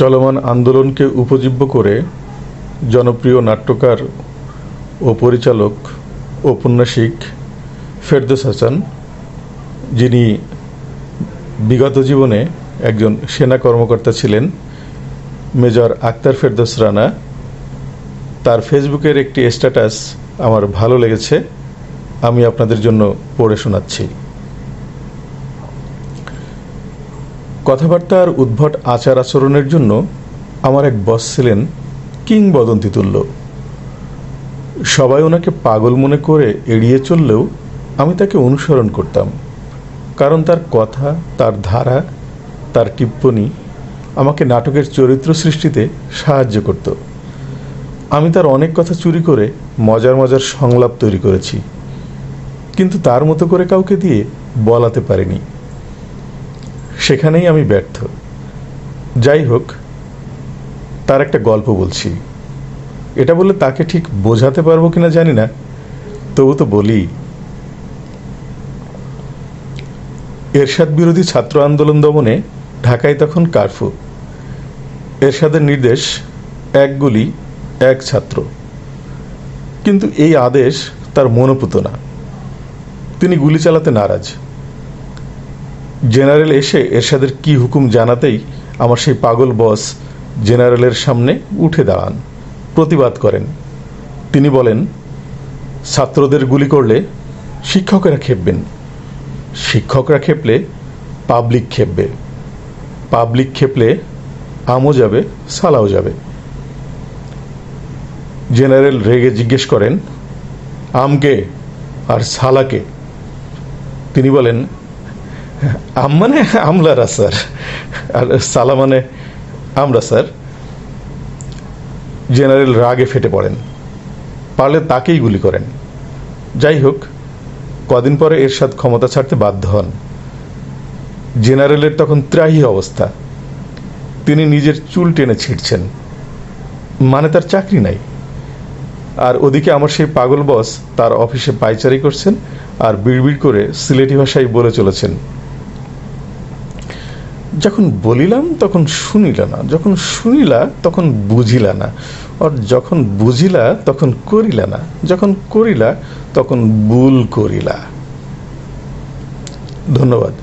চলমান আন্দোলনকে উপজীব্য করে জনপ্রিয় নাট্যকার ও পরিচালক ঔপন্যাসিক ফেরদৌস হাসান, যিনি বিগত জীবনে একজন সেনা কর্মকর্তা ছিলেন, মেজর আক্তার ফেরদৌস রানা, তার ফেসবুকের একটি স্ট্যাটাস আমার ভালো লেগেছে, আমি আপনাদের জন্য পড়ে শোনাচ্ছি। কথাবার্তার উদ্ভট আচার আচরণের জন্য আমার এক বস ছিলেন কিংবদন্তি তুল্য। সবাই ওনাকে পাগল মনে করে এড়িয়ে চললেও আমি তাকে অনুসরণ করতাম, কারণ তার কথা, তার ধারা, তার টিপ্পনী আমাকে নাটকের চরিত্র সৃষ্টিতে সাহায্য করত। আমি তার অনেক কথা চুরি করে মজার মজার সংলাপ তৈরি করেছি, কিন্তু তার মতো করে কাউকে দিয়ে বলাতে পারিনি। সেখানেই আমি ব্যর্থ। যাই হোক, তার একটা গল্প বলছি। এটা বলে তাকে ঠিক বোঝাতে পারবো কিনা জানি না, তবু তো বলি। এরশাদ বিরোধী ছাত্র আন্দোলন দমনে ঢাকায় তখন কারফিউ। এরশাদের নির্দেশ, এক গুলি এক ছাত্র। কিন্তু এই আদেশ তার মনোপুত না। তিনি গুলি চালাতে নারাজ। জেনারেল এসে এরশাদের কি হুকুম জানাতেই আমার সেই পাগল বস জেনারেলের সামনে উঠে দাঁড়ান, প্রতিবাদ করেন। তিনি বলেন, ছাত্রদের গুলি করলে শিক্ষকেরা খেপবেন, শিক্ষকরা খেপলে পাবলিক খেপবে, পাবলিক খেপলে আমও যাবে, সালাও যাবে। জেনারেল রেগে জিজ্ঞেস করেন, আমকে আর সালাকে? তিনি বলেন, আম মানে আমলারা স্যার, আর সালা মানে আমরা স্যার। জেনারেল রাগে ফেটে পড়েন, পারলে তাকেই গুলি করেন। যাই হোক, কদিন পরে এরশাদ ক্ষমতা ছাড়তে বাধ্য হন। জেনারেলের তখন ত্রাহি অবস্থা। তিনি নিজের চুল টেনে ছিঁড়ছেন, মানে তার চাকরি নাই। আর ওদিকে আমার সেই পাগল বস তার অফিসে পায়চারি করছেন আর বিড়বিড় করে সিলেটি ভাষায় বলে চলেছেন, যখন বলিলাম তখন শুনিলা না, যখন শুনিলা তখন বুঝিলা না, আর যখন বুঝিলা তখন করিলা না, যখন করিলা তখন ভুল করিলা। ধন্যবাদ।